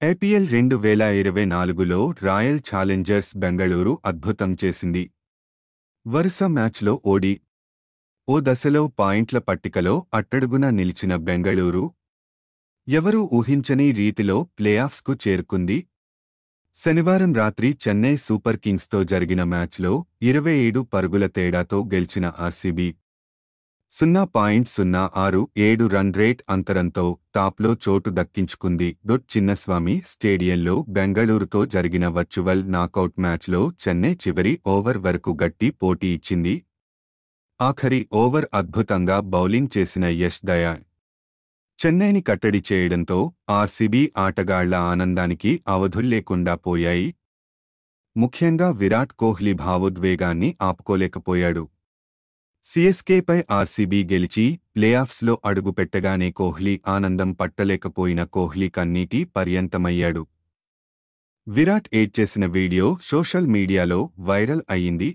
IPL 2024లో royal Challengers Bengaluru అద్భుతం చేసింది. వరుస మ్యాచ్లో ఓడి ఓ దశలో పాయింట్ల పట్టికలో అట్టడుగున నిలిచిన బెంగళూరు ఎవరూ ఊహించని రీతిలో ప్లేఆఫ్స్కు చేరుకుంది. శనివారం రాత్రి చెన్నై సూపర్ కింగ్స్తో జరిగిన మ్యాచ్లో 27 పరుగుల తేడాతో గెలిచిన ఆర్సీబీ 0.067 రన్ రేట్ అంతరంతో టాప్లో చోటు దక్కించుకుంది. చిన్నస్వామి స్టేడియంలో బెంగళూరుతో జరిగిన వర్చువల్ నాకౌట్ మ్యాచ్లో చెన్నై చివరి ఓవర్ వరకు గట్టి పోటీ ఇచ్చింది. ఆఖరి ఓవర్ అద్భుతంగా బౌలింగ్ చేసిన యష్ దయాళ్ చెన్నైని కట్టడి చేయడంతో ఆర్సీబీ ఆటగాళ్ల ఆనందానికి అవధుల్లేకుండా పోయాయి. ముఖ్యంగా విరాట్ కోహ్లీ భావోద్వేగాన్ని ఆపుకోలేకపోయాడు. సీఎస్కేపై ఆర్సీబీ గెలిచి ప్లేఆఫ్స్లో అడుగుపెట్టగానే కోహ్లీ ఆనందం పట్టలేకపోయిన కోహ్లీ కన్నీటి పర్యంతమయ్యాడు. విరాట్ ఏడ్చేసిన వీడియో సోషల్ మీడియాలో వైరల్ అయ్యింది.